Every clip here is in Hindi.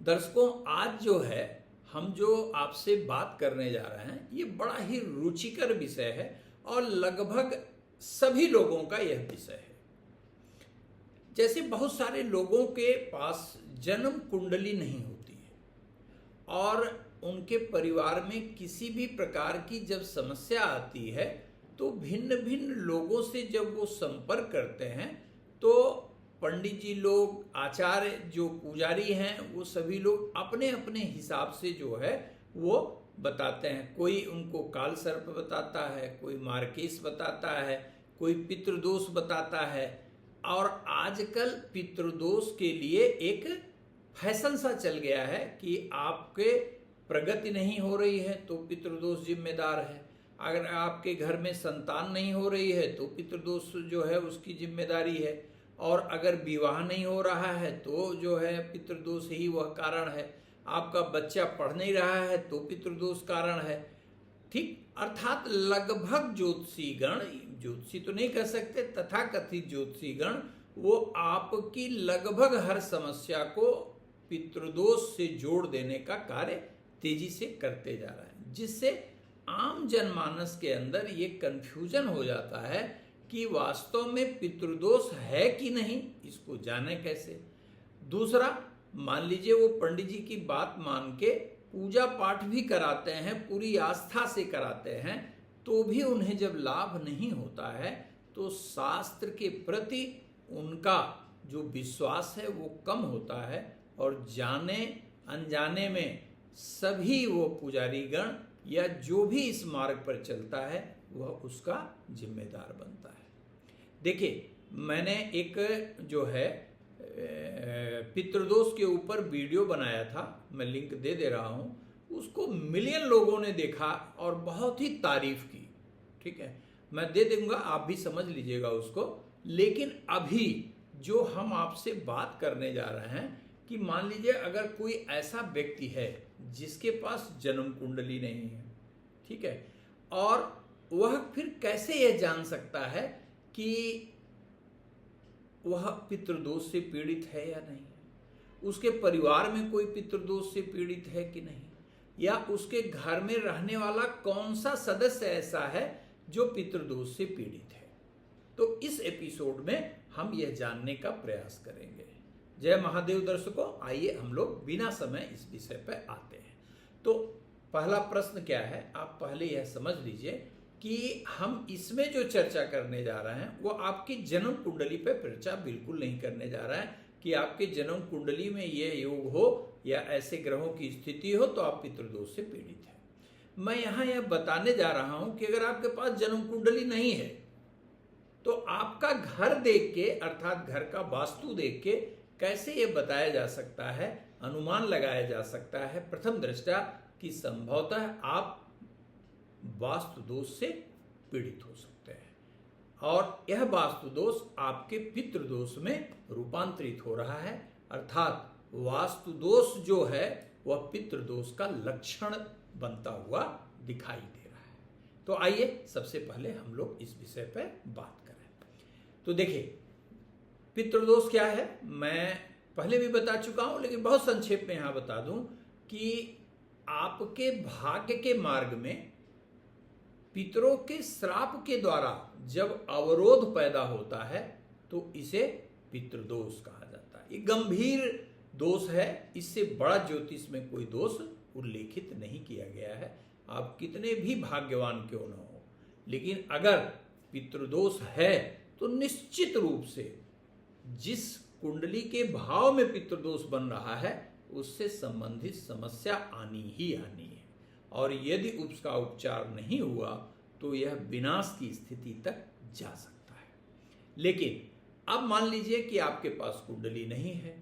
दर्शकों, आज जो है हम जो आपसे बात करने जा रहे हैं ये बड़ा ही रुचिकर विषय है और लगभग सभी लोगों का यह विषय है। जैसे बहुत सारे लोगों के पास जन्म कुंडली नहीं होती है और उनके परिवार में किसी भी प्रकार की जब समस्या आती है तो भिन्न भिन्न लोगों से जब वो संपर्क करते हैं तो पंडित जी लोग, आचार्य जो पुजारी हैं, वो सभी लोग अपने अपने हिसाब से जो है वो बताते हैं। कोई उनको काल सर्प बताता है, कोई मार्केश बताता है, कोई पितृदोष बताता है। और आजकल पितृदोष के लिए एक फैशन सा चल गया है कि आपके प्रगति नहीं हो रही है तो पितृदोष जिम्मेदार है, अगर आपके घर में संतान नहीं हो रही है तो पितृदोष जो है उसकी जिम्मेदारी है, और अगर विवाह नहीं हो रहा है तो जो है पितृदोष ही वह कारण है, आपका बच्चा पढ़ नहीं रहा है तो पितृदोष कारण है। ठीक, अर्थात लगभग ज्योतिषीगण, ज्योतिषी तो नहीं कह सकते, तथाकथित ज्योतिषीगण वो आपकी लगभग हर समस्या को पितृदोष से जोड़ देने का कार्य तेजी से करते जा रहे हैं, जिससे आम जनमानस के अंदर ये कंफ्यूजन हो जाता है कि वास्तव में पितृदोष है कि नहीं, इसको जाने कैसे। दूसरा, मान लीजिए वो पंडित जी की बात मान के पूजा पाठ भी कराते हैं, पूरी आस्था से कराते हैं, तो भी उन्हें जब लाभ नहीं होता है तो शास्त्र के प्रति उनका जो विश्वास है वो कम होता है और जाने अनजाने में सभी वो पुजारीगण या जो भी इस मार्ग पर चलता है वह उसका जिम्मेदार बनता है। देखिए, मैंने एक जो है पितृदोष के ऊपर वीडियो बनाया था, मैं लिंक दे दे रहा हूँ, उसको मिलियन लोगों ने देखा और बहुत ही तारीफ की। ठीक है, मैं दे दूंगा, आप भी समझ लीजिएगा उसको। लेकिन अभी जो हम आपसे बात करने जा रहे हैं कि मान लीजिए अगर कोई ऐसा व्यक्ति है जिसके पास जन्म कुंडली नहीं है, ठीक है, और वह फिर कैसे यह जान सकता है कि वह पितृदोष से पीड़ित है या नहीं, उसके परिवार में कोई पितृदोष से पीड़ित है कि नहीं, या उसके घर में रहने वाला कौन सा सदस्य ऐसा है जो पितृदोष से पीड़ित है। तो इस एपिसोड में हम यह जानने का प्रयास करेंगे। जय महादेव दर्शकों, आइए हम लोग बिना समय इस विषय पर आते हैं। तो पहला प्रश्न क्या है, आप पहले यह समझ लीजिए कि हम इसमें जो चर्चा करने जा रहे हैं वो आपकी जन्म कुंडली पे चर्चा बिल्कुल नहीं करने जा रहा है कि आपके जन्म कुंडली में ये योग हो या ऐसे ग्रहों की स्थिति हो तो आप पितृदोष से पीड़ित हैं। मैं यहाँ यह बताने जा रहा हूँ कि अगर आपके पास जन्म कुंडली नहीं है तो आपका घर देख के, अर्थात घर का वास्तु देख के कैसे ये बताया जा सकता है, अनुमान लगाया जा सकता है प्रथम दृष्टया कि संभवतः आप वास्तु दोष से पीड़ित हो सकते हैं और यह वास्तु दोष आपके पितृदोष में रूपांतरित हो रहा है, अर्थात वास्तु दोष जो है वह पितृदोष का लक्षण बनता हुआ दिखाई दे रहा है। तो आइए सबसे पहले हम लोग इस विषय पर बात करें। तो देखिए, पितृदोष क्या है मैं पहले भी बता चुका हूं, लेकिन बहुत संक्षेप में यहां बता दूं कि आपके भाग्य के मार्ग में पितरों के श्राप के द्वारा जब अवरोध पैदा होता है तो इसे पितृदोष कहा जाता है। ये गंभीर दोष है, इससे बड़ा ज्योतिष में कोई दोष उल्लेखित नहीं किया गया है, आप कितने भी भाग्यवान क्यों न हो। लेकिन अगर पितृदोष है तो निश्चित रूप से जिस कुंडली के भाव में पितृदोष बन रहा है उससे संबंधित समस्या आनी ही आनी है, और यदि उसका उपचार नहीं हुआ तो यह विनाश की स्थिति तक जा सकता है। लेकिन अब मान लीजिए कि आपके पास कुंडली नहीं है,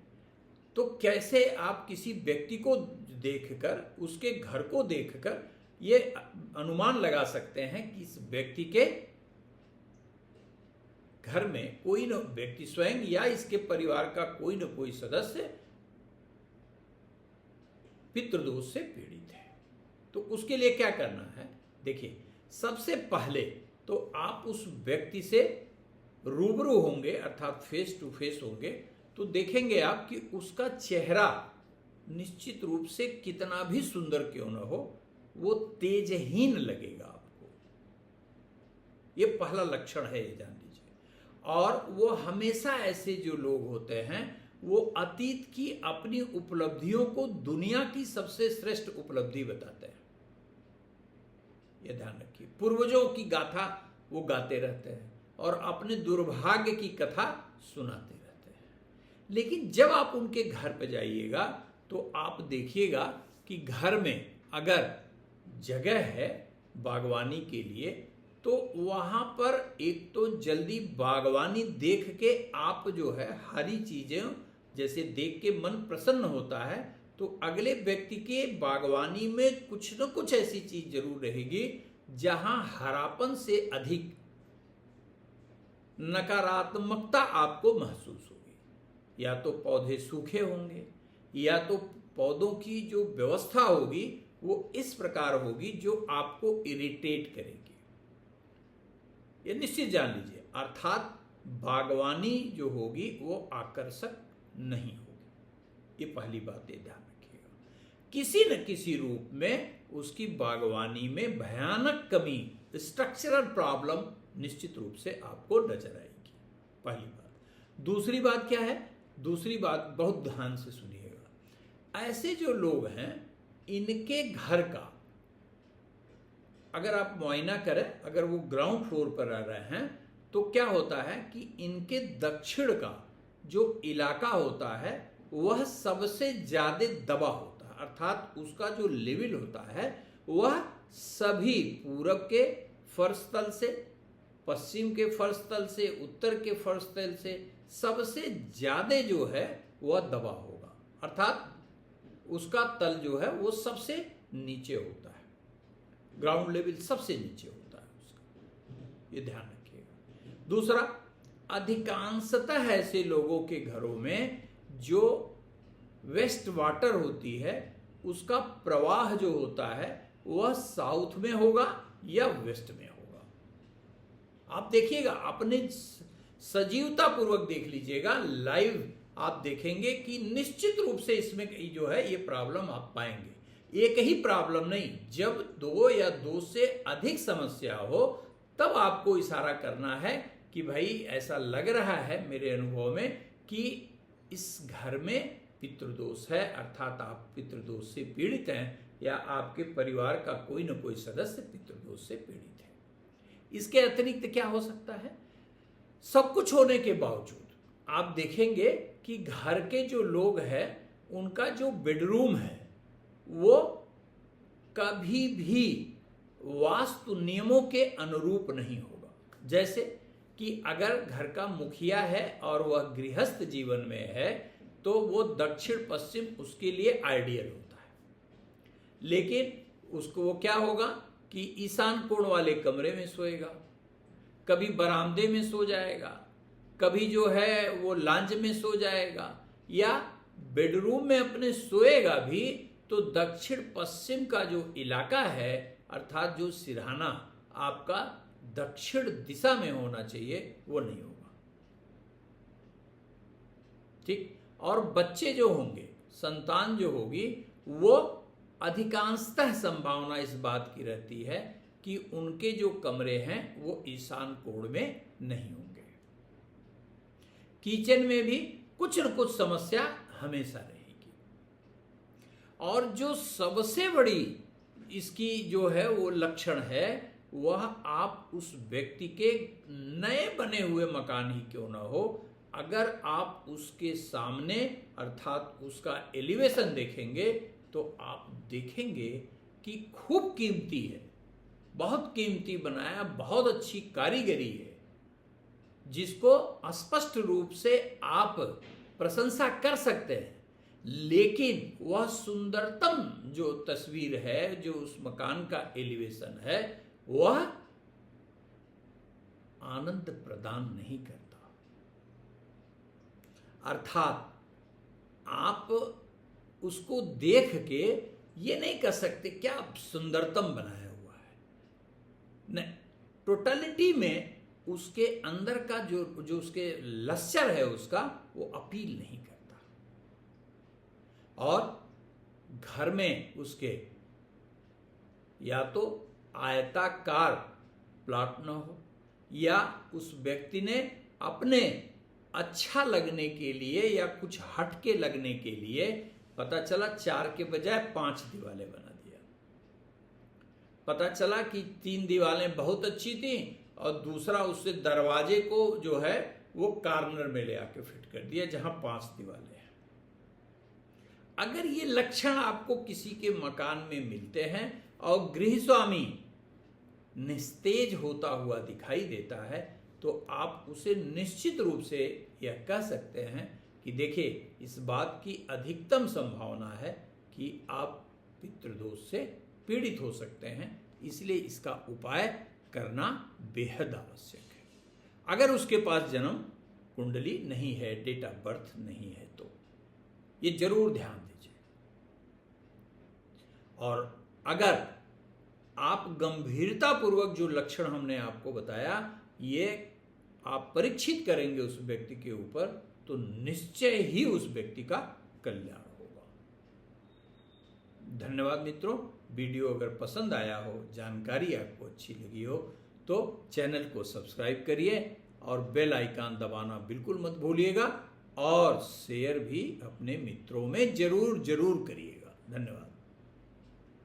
तो कैसे आप किसी व्यक्ति को देखकर, उसके घर को देखकर ये अनुमान लगा सकते हैं कि इस व्यक्ति के घर में कोई न व्यक्ति स्वयं या इसके परिवार का कोई न कोई सदस्य पितृदोष से पीड़ित है। तो उसके लिए क्या करना है, देखिए, सबसे पहले तो आप उस व्यक्ति से रूबरू होंगे, अर्थात फेस टू फेस होंगे, तो देखेंगे आप कि उसका चेहरा निश्चित रूप से कितना भी सुंदर क्यों न हो, वो तेजहीन लगेगा आपको। ये पहला लक्षण है, ये जान लीजिए। और वो हमेशा ऐसे जो लोग होते हैं वो अतीत की अपनी उपलब्धियों को दुनिया की सबसे श्रेष्ठ उपलब्धि बताते हैं। ये ध्यान रखिए, पूर्वजों की गाथा वो गाते रहते हैं और अपने दुर्भाग्य की कथा सुनाते रहते हैं। लेकिन जब आप उनके घर पे जाइएगा तो आप देखिएगा कि घर में अगर जगह है बागवानी के लिए तो वहां पर एक तो जल्दी बागवानी देख के आप जो है हरी चीजें जैसे देख के मन प्रसन्न होता है, तो अगले व्यक्ति के बागवानी में कुछ न कुछ ऐसी चीज जरूर रहेगी जहां हरापन से अधिक नकारात्मकता आपको महसूस होगी। या तो पौधे सूखे होंगे या तो पौधों की जो व्यवस्था होगी वो इस प्रकार होगी जो आपको इरिटेट करेगी। ये निश्चित जान लीजिए, अर्थात बागवानी जो होगी वो आकर्षक नहीं होगी। ये पहली बात ये ध्यान रखिएगा। किसी न किसी रूप में उसकी बागवानी में भयानक कमी, स्ट्रक्चरल प्रॉब्लम निश्चित रूप से आपको नजर आएगी, पहली बात। दूसरी बात क्या है? दूसरी बात बहुत ध्यान से सुनिएगा। ऐसे जो लोग हैं इनके घर का अगर आप मुआयना करें, अगर वो ग्राउंड फ्लोर पर रह रहे हैं तो क्या होता है कि इनके दक्षिण का जो इलाका होता है वह सबसे ज्यादा दबा होता है, अर्थात उसका जो लेवल होता है वह सभी पूरब के फर्श तल से, पश्चिम के फर्श तल से, उत्तर के फर्श तल से सबसे ज्यादा जो है वह दबा होगा, अर्थात उसका तल जो है वो सबसे नीचे होता है, ग्राउंड लेवल सबसे नीचे होता है उसका। ये ध्यान रखिएगा। दूसरा, अधिकांशतः ऐसे लोगों के घरों में जो वेस्ट वाटर होती है उसका प्रवाह जो होता है वह साउथ में होगा या वेस्ट में होगा। आप देखिएगा, अपने सजीवता पूर्वक देख लीजिएगा, लाइव आप देखेंगे कि निश्चित रूप से इसमें जो है ये प्रॉब्लम आप पाएंगे। एक ही प्रॉब्लम नहीं, जब दो या दो से अधिक समस्या हो तब आपको इशारा करना है कि भाई ऐसा लग रहा है मेरे अनुभव में कि इस घर में पितृदोष है, अर्थात आप पितृदोष से पीड़ित हैं या आपके परिवार का कोई न कोई सदस्य पितृदोष से पीड़ित है। इसके अतिरिक्त क्या हो सकता है? सब कुछ होने के बावजूद आप देखेंगे कि घर के जो लोग हैं उनका जो बेडरूम है वो कभी भी वास्तु नियमों के अनुरूप नहीं होगा। जैसे कि अगर घर का मुखिया है और वह गृहस्थ जीवन में है तो वो दक्षिण पश्चिम उसके लिए आइडियल होता है, लेकिन उसको वो क्या होगा कि ईशान कोण वाले कमरे में सोएगा, कभी बरामदे में सो जाएगा, कभी जो है वो लांज में सो जाएगा, या बेडरूम में अपने सोएगा भी तो दक्षिण पश्चिम का जो इलाका है अर्थात जो सिरहाना आपका दक्षिण दिशा में होना चाहिए वो नहीं होगा। ठीक। और बच्चे जो होंगे, संतान जो होगी, वो अधिकांशतः संभावना इस बात की रहती है कि उनके जो कमरे हैं वो ईशान कोण में नहीं होंगे। किचन में भी कुछ न कुछ समस्या हमेशा रहेगी। और जो सबसे बड़ी इसकी जो है वो लक्षण है वह आप उस व्यक्ति के नए बने हुए मकान ही क्यों ना हो, अगर आप उसके सामने अर्थात उसका एलिवेशन देखेंगे तो आप देखेंगे कि खूब कीमती है, बहुत कीमती बनाया, बहुत अच्छी कारीगरी है, जिसको स्पष्ट रूप से आप प्रशंसा कर सकते हैं। लेकिन वह सुंदरतम जो तस्वीर है, जो उस मकान का एलिवेशन है, वह आनंद प्रदान नहीं करता। अर्थात आप उसको देख के ये नहीं कह सकते क्या सुंदरतम बनाया हुआ है, नहीं, टोटलिटी में उसके अंदर का जो उसके लश्चर है उसका वो अपील नहीं करता। और घर में उसके या तो आयताकार प्लॉट न हो, या उस व्यक्ति ने अपने अच्छा लगने के लिए या कुछ हटके लगने के लिए पता चला 4 के बजाय 5 दीवारें बना दिया। पता चला कि 3 दीवारें बहुत अच्छी थी और दूसरा उससे दरवाजे को जो है वो कार्नर में ले आके फिट कर दिया जहां 5 दीवारें हैं। अगर ये लक्षण आपको किसी के मकान में मिलते हैं और गृह स्वामी निस्तेज होता हुआ दिखाई देता है, तो आप उसे निश्चित रूप से यह कह सकते हैं कि देखिए, इस बात की अधिकतम संभावना है कि आप पितृदोष से पीड़ित हो सकते हैं, इसलिए इसका उपाय करना बेहद आवश्यक है। अगर उसके पास जन्म कुंडली नहीं है, डेट ऑफ बर्थ नहीं है, तो ये जरूर ध्यान दीजिए। और अगर आप गंभीरता पूर्वक जो लक्षण हमने आपको बताया ये आप परीक्षित करेंगे उस व्यक्ति के ऊपर, तो निश्चय ही उस व्यक्ति का कल्याण होगा। धन्यवाद मित्रों। वीडियो अगर पसंद आया हो, जानकारी आपको अच्छी लगी हो, तो चैनल को सब्सक्राइब करिए और बेल आइकन दबाना बिल्कुल मत भूलिएगा, और शेयर भी अपने मित्रों में जरूर करिएगा। धन्यवाद।